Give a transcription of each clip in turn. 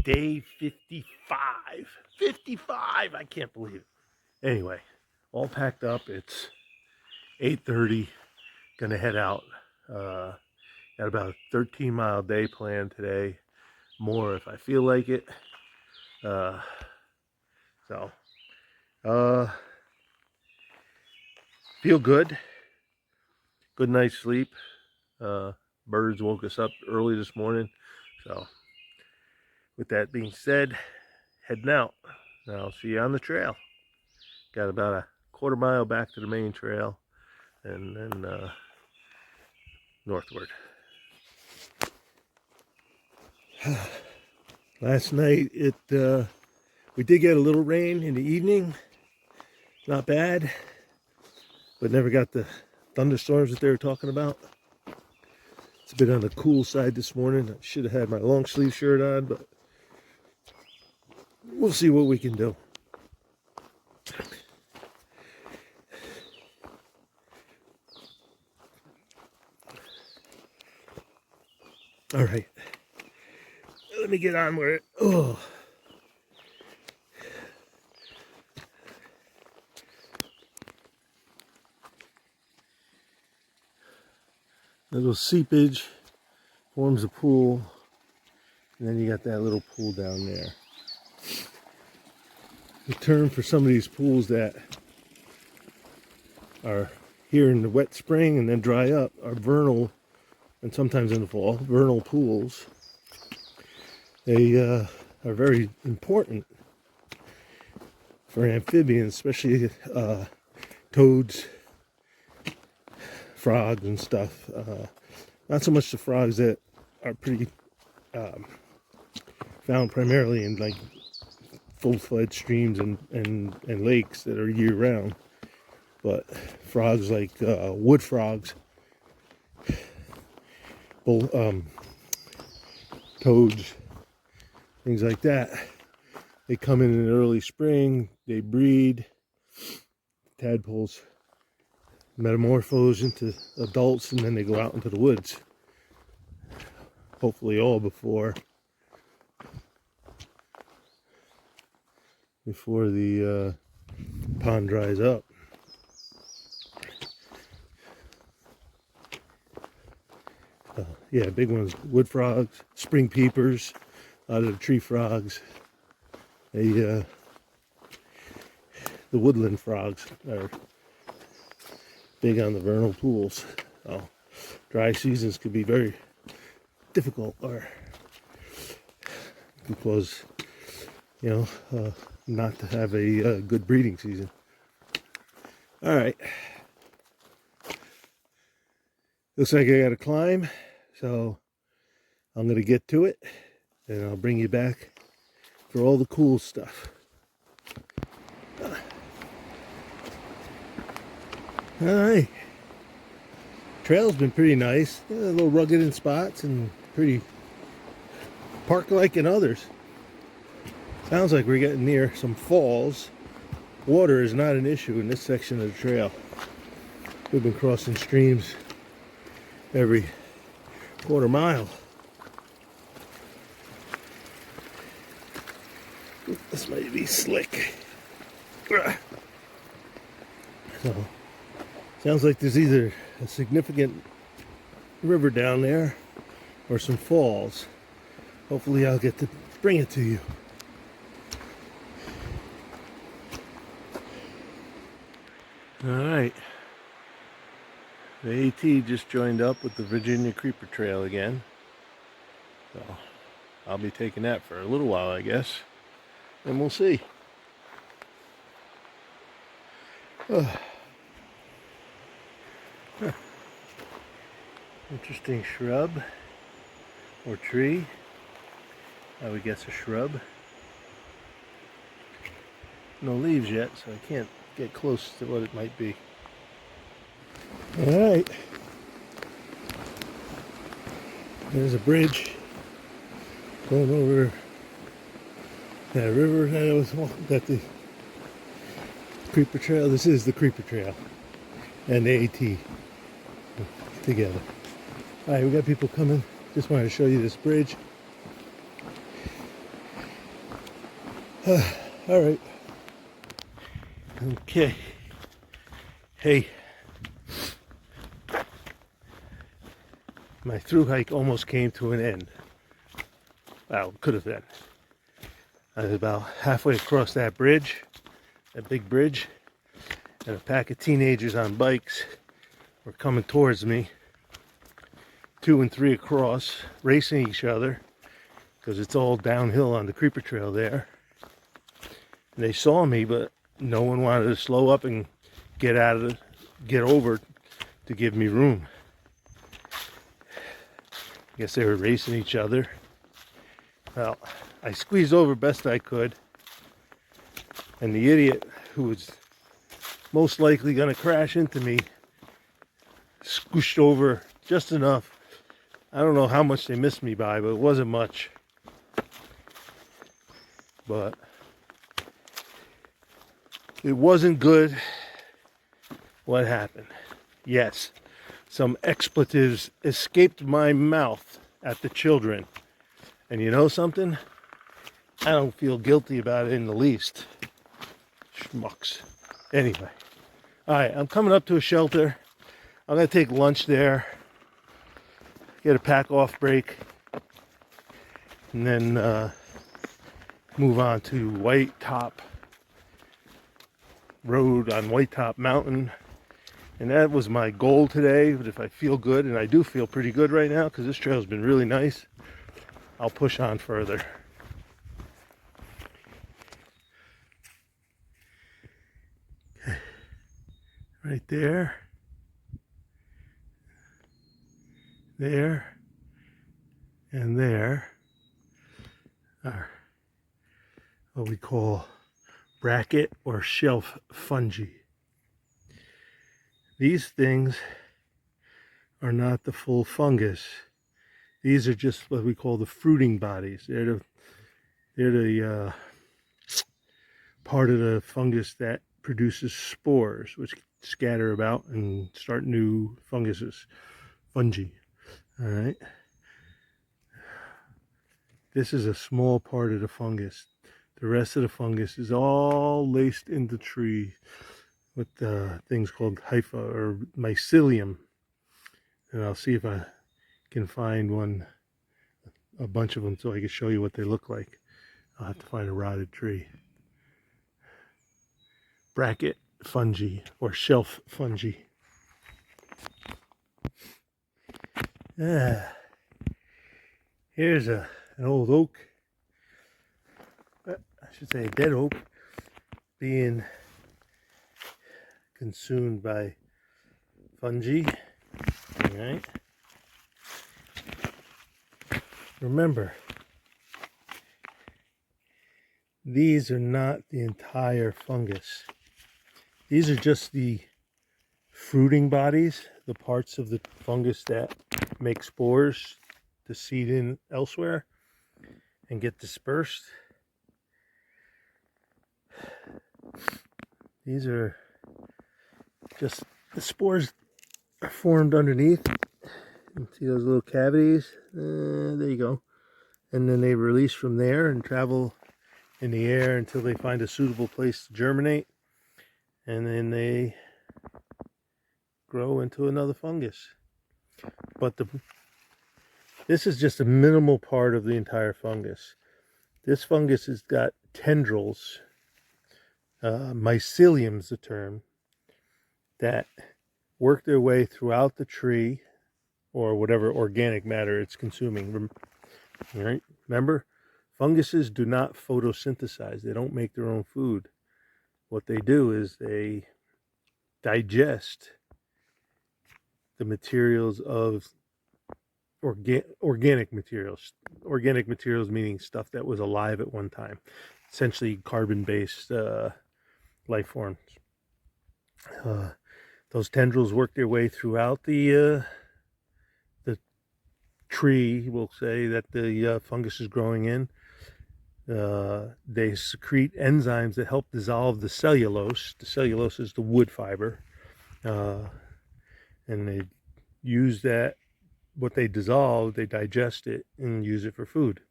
day 55. 55! I can't believe it. Anyway, all packed up. It's 8:30. Gonna head out. Got about a 13-mile day planned today. More if I feel like it. Feel good. Good night's sleep. Birds woke us up early this morning. So, with that being said, heading out. I'll see you on the trail. Got about a quarter mile back to the main trail, and then northward. Last night we did get a little rain in the evening. Not bad, but never got the thunderstorms that they were talking about. It's a bit on the cool side this morning. I should have had my long sleeve shirt on, but we'll see what we can do. All right, let me get on where it, little seepage forms a pool, and then you got that little pool down there. The term for some of these pools that are here in the wet spring and then dry up are vernal, and sometimes in the fall, vernal pools. They are very important for amphibians, especially toads, frogs and stuff. Not so much the frogs that are pretty found primarily in like full-fledged streams and lakes that are year-round, but frogs like wood frogs, toads, things like that. They come in the early spring, they breed, tadpoles metamorphose into adults, and then they go out into the woods. Hopefully all before the pond dries up. Yeah, big ones, wood frogs, spring peepers, a lot of the tree frogs. The woodland frogs are big on the vernal pools. So dry seasons could be very difficult, or because not to have a good breeding season. All right, looks like I got to climb, so I'm gonna get to it, and I'll bring you back for all the cool stuff. All right, trail's been pretty nice. A little rugged in spots and pretty park-like in others. Sounds like we're getting near some falls. Water is not an issue in this section of the trail. We've been crossing streams every quarter mile. This might be slick. So, sounds like there's either a significant river down there or some falls. Hopefully I'll get to bring it to you. All right. The AT just joined up with the Virginia Creeper Trail again. So I'll be taking that for a little while, I guess. And we'll see. Interesting shrub or tree. I would guess a shrub. No leaves yet, so I can't get close to what it might be. All right. There's a bridge going over that river that I was walking at, the Creeper Trail. This is the Creeper Trail and the AT together. All right, we got people coming. Just wanted to show you this bridge. All right. Okay. Hey. My through hike almost came to an end. Well, could have been. I was about halfway across that bridge, that big bridge, and a pack of teenagers on bikes were coming towards me, 2 and 3 across, racing each other, because it's all downhill on the creeper trail there. And they saw me, but no one wanted to slow up and get over to give me room. I guess they were racing each other. Well, I squeezed over best I could, and the idiot who was most likely going to crash into me scooshed over just enough. I don't know how much they missed me by, but it wasn't much. But it wasn't good what happened. Yes, some expletives escaped my mouth at the children. And you know something? I don't feel guilty about it in the least. Schmucks. Anyway. Alright, I'm coming up to a shelter. I'm going to take lunch there. Get a pack off break. And then move on to Whitetop Road on Whitetop Mountain. And that was my goal today. But if I feel good, and I do feel pretty good right now because this trail's been really nice, I'll push on further. Okay. Right there. There. And there are what we call bracket or shelf fungi. These things are not the full fungus. These are just what we call the fruiting bodies. They're the part of the fungus that produces spores, which scatter about and start new fungi. All right. This is a small part of the fungus. The rest of the fungus is all laced in the tree with things called hypha or mycelium. And I'll see if I can find a bunch of them so I can show you what they look like. I'll have to find a rotted tree. Bracket fungi or shelf fungi. Here's an old oak. I should say a dead oak being consumed by fungi. All right. Remember, these are not the entire fungus. These are just the fruiting bodies, the parts of the fungus that make spores to seed in elsewhere and get dispersed. These are just the spores are formed underneath. You see those little cavities? There you go. And then they release from there and travel in the air until they find a suitable place to germinate. And then they grow into another fungus. But this is just a minimal part of the entire fungus. This fungus has got tendrils, mycelium is the term, that work their way throughout the tree or whatever organic matter it's consuming. All right? Remember, funguses do not photosynthesize. They don't make their own food. What they do is they digest the materials of organic materials. Organic materials meaning stuff that was alive at one time. Essentially carbon-based life forms. Those tendrils work their way throughout the tree, we'll say, that the fungus is growing in. They secrete enzymes that help dissolve the cellulose. The cellulose is the wood fiber. And they use that, what they dissolve, they digest it and use it for food.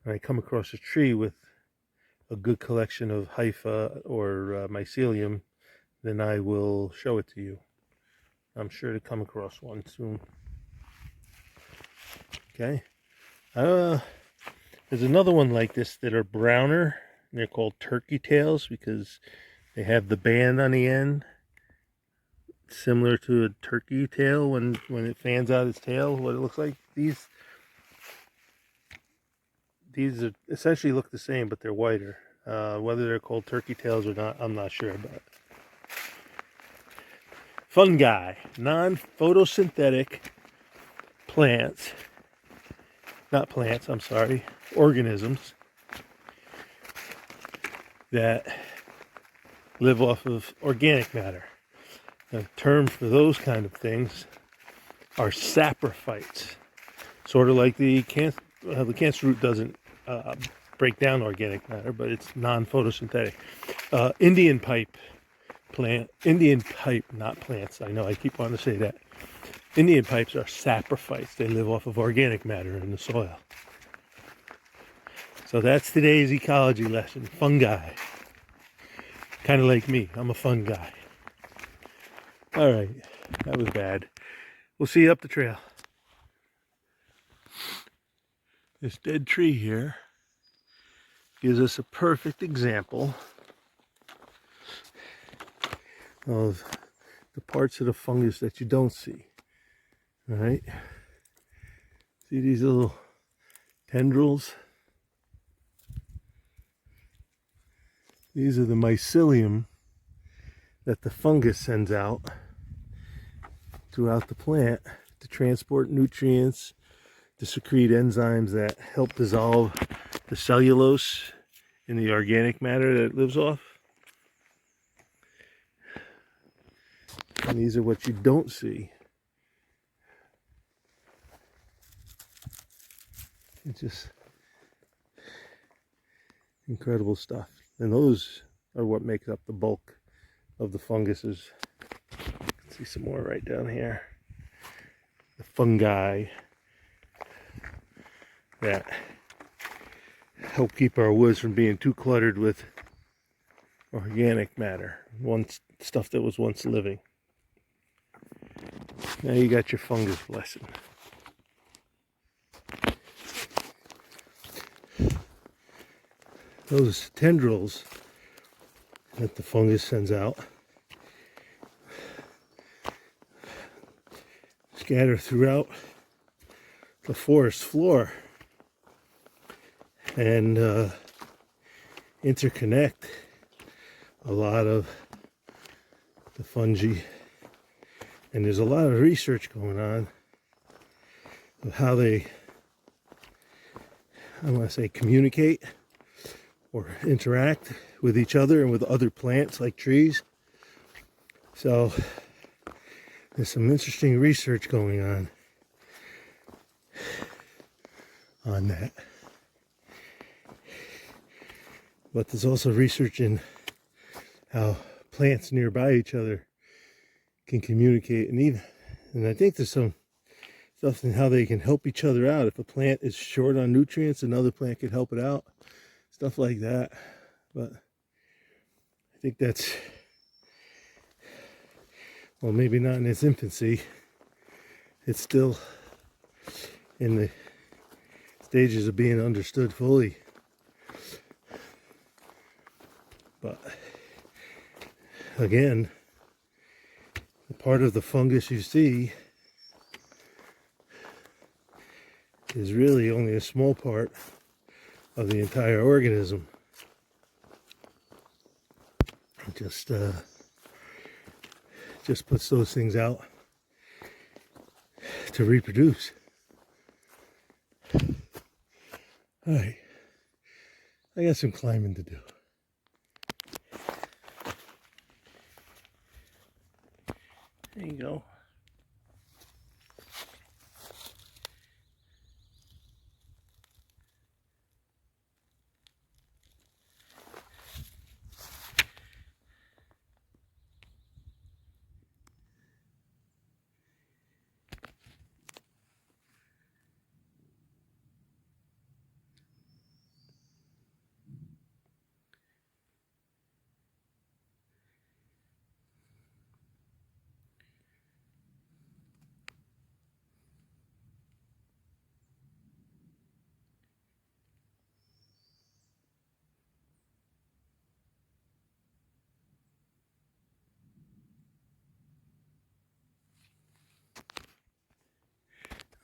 And I come across a tree with a good collection of hypha or mycelium, then I will show it to you. I'm sure to come across one soon. Okay. There's another one like this that are browner. And they're called turkey tails because they have the band on the end, similar to a turkey tail when it fans out its tail. What it looks like. These are essentially look the same, but they're whiter. Whether they're called turkey tails or not, I'm not sure about. Fungi, non-photosynthetic plants. Not plants, I'm sorry, organisms that live off of organic matter. The term for those kind of things are saprophytes. Sort of like the cancer root doesn't break down organic matter, but it's non-photosynthetic. Indian pipe, not plants. I know I keep wanting to say that. Indian pipes are saprophytes. They live off of organic matter in the soil. So that's today's ecology lesson. Fungi. Kind of like me. I'm a fun guy. All right. That was bad. We'll see you up the trail. This dead tree here gives us a perfect example of the parts of the fungus that you don't see. All right. See these little tendrils? These are the mycelium that the fungus sends out throughout the plant to transport nutrients, to secrete enzymes that help dissolve the cellulose in the organic matter that it lives off. And these are what you don't see. It's just incredible stuff. And those are what makes up the bulk of the funguses. See some more right down here. The fungi that help keep our woods from being too cluttered with organic matter, stuff that was once living. Now you got your fungus lesson. Those tendrils that the fungus sends out scatter throughout the forest floor and interconnect a lot of the fungi. And there's a lot of research going on of how they, I want to say, communicate or interact with each other and with other plants like trees. So there's some interesting research going on that. But there's also research in how plants nearby each other can communicate, and I think there's some stuff in how they can help each other out. If a plant is short on nutrients, another plant could help it out. Stuff like that. But I think that's, well, maybe not in its infancy. It's still in the stages of being understood fully. But again, the part of the fungus you see is really only a small part of the entire organism. It just puts those things out to reproduce. All right, I got some climbing to do. There you go.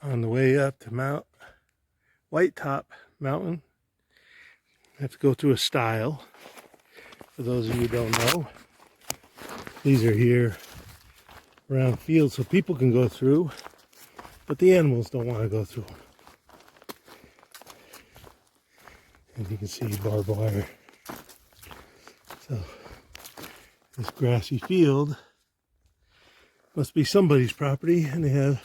On the way up to Whitetop Mountain, I have to go through a stile. For those of you who don't know, these are here around fields so people can go through, but the animals don't want to go through them. And you can see barbed wire. So this grassy field must be somebody's property, and they have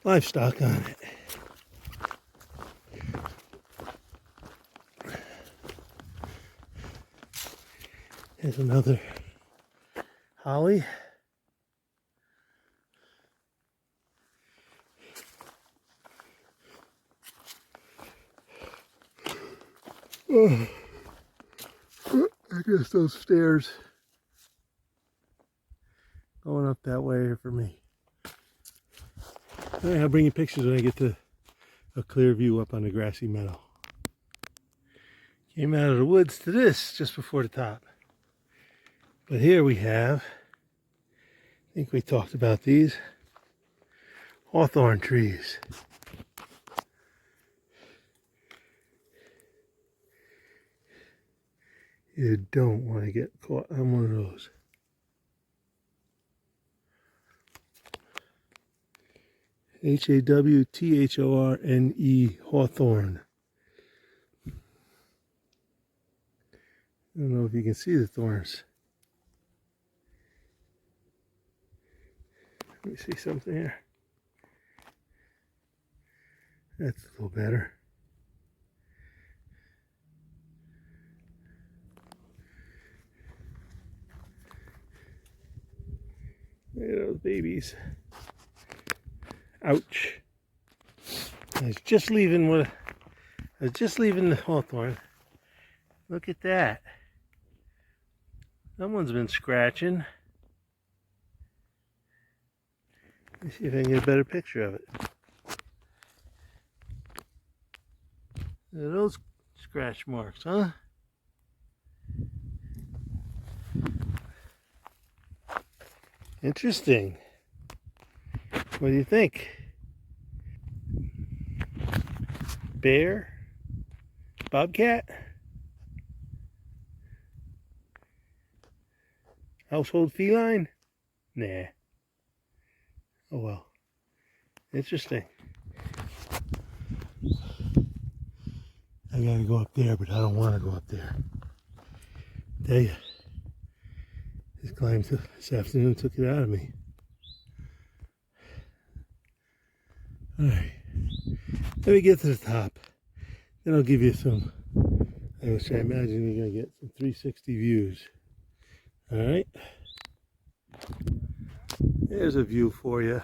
livestock on it. Here's another holly. Oh, I guess those stairs going up that way are for me. All right, I'll bring you pictures when I get to a clear view up on the grassy meadow. Came out of the woods to this just before the top. But here we have, I think we talked about these, hawthorn trees. You don't want to get caught on one of those. Hawthorne, hawthorn. I don't know if you can see the thorns. Let me see something here. That's a little better. Look at those babies. Ouch. I was just leaving the hawthorn. Look at that. Someone's been scratching. Let me see if I can get a better picture of it. Look at those scratch marks, huh? Interesting. What do you think? Bear? Bobcat? Household feline? Nah. Oh well. Interesting. I gotta go up there, but I don't want to go up there. Tell you, this climb this afternoon took it out of me. Alright. Let me get to the top. Then I'll give you some, I imagine you're going to get some 360 views. Alright. There's a view for you.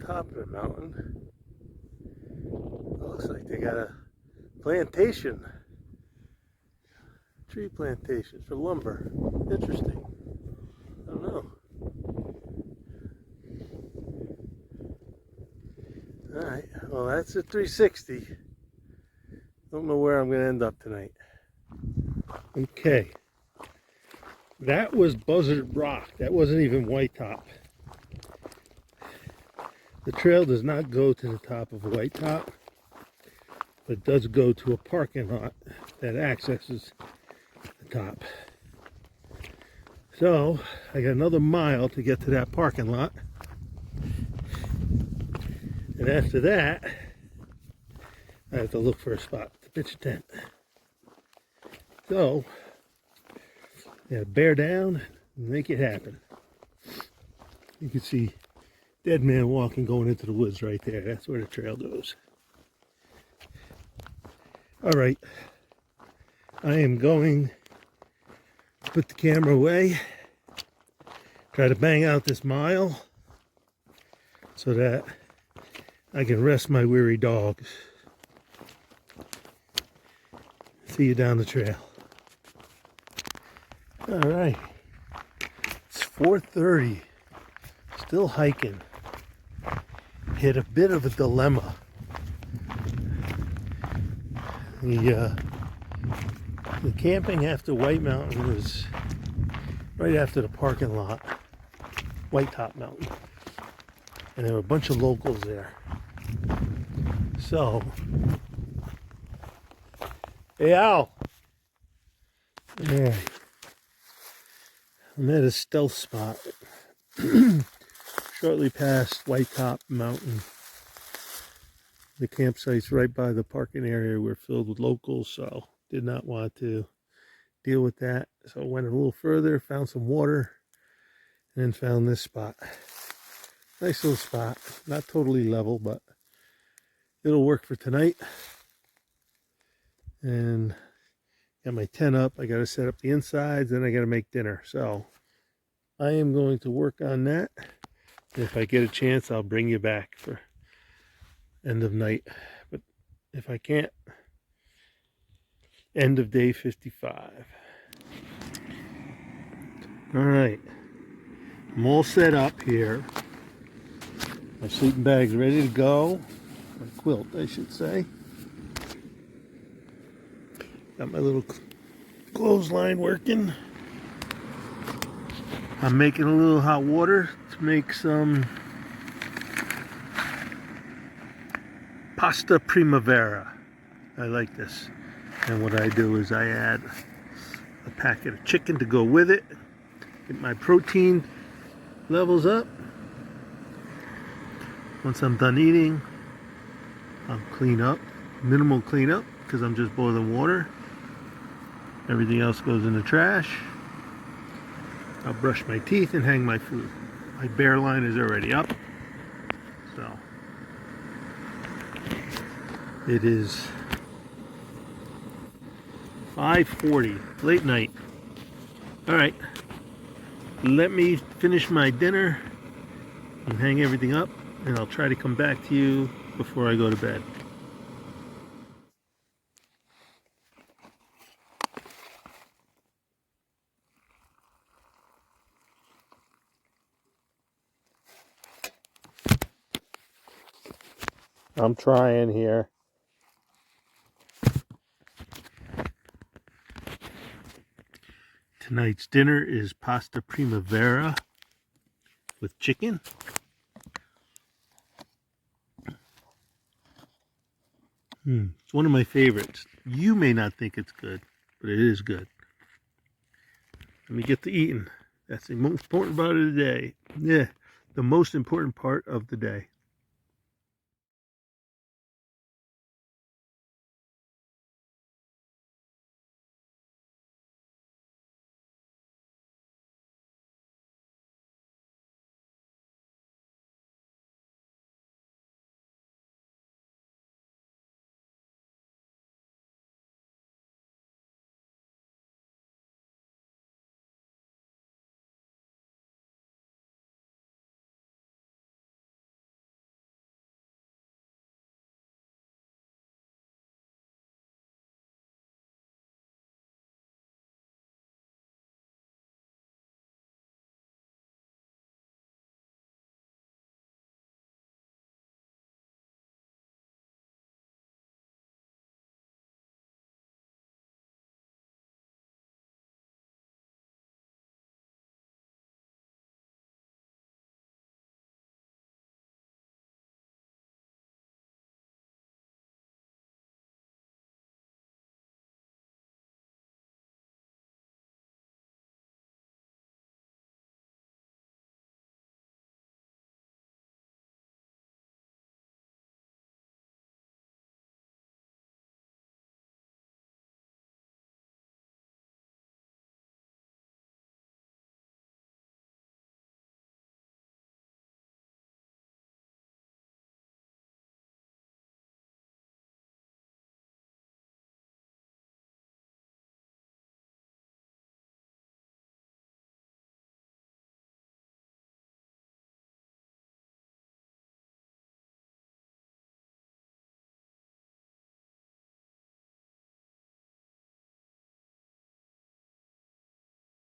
Top of the mountain, looks like they got a plantation, tree plantation for lumber. Interesting. I don't know. Alright, well that's a 360. Don't know where I'm going to end up tonight. Okay, that was Buzzard Rock. That wasn't even Whitetop. The trail does not go to the top of Whitetop, but does go to a parking lot that accesses the top. So, I got another mile to get to that parking lot. And after that, I have to look for a spot to pitch a tent. So, yeah, bear down and make it happen. You can see dead man walking going into the woods right there. That's where the trail goes. All right, I am going to put the camera away, try to bang out this mile so that I can rest my weary dogs. See you down the trail. All right, it's 4:30, still hiking. Hit a bit of a dilemma. The camping after White Mountain was right after the parking lot, Whitetop Mountain, and there were a bunch of locals there. So, hey Al, yeah, I'm at a stealth spot shortly past Whitetop Mountain. The campsites right by the parking area were filled with locals, so did not want to deal with that. So I went a little further, found some water, and then found this spot. Nice little spot, not totally level, but it'll work for tonight. And got my tent up. I got to set up the insides, then I got to make dinner. So I am going to work on that. If I get a chance, I'll bring you back for end of night, but if I can't, end of day 55. All right, I'm all set up here. My sleeping bag's ready to go. My quilt, I should say. Got my little clothesline working. I'm making a little hot water to make some pasta primavera. I like this. And what I do is I add a packet of chicken to go with it. Get my protein levels up. Once I'm done eating, I'll clean up. Minimal cleanup because I'm just boiling water. Everything else goes in the trash. I'll brush my teeth and hang my food. My bear line is already up. So it is 5:40, late night. All right, let me finish my dinner and hang everything up, and I'll try to come back to you before I go to bed. I'm trying here. Tonight's dinner is pasta primavera with chicken. It's one of my favorites. You may not think it's good, but it is good. Let me get to eating. That's the most important part of the day. Yeah, the most important part of the day.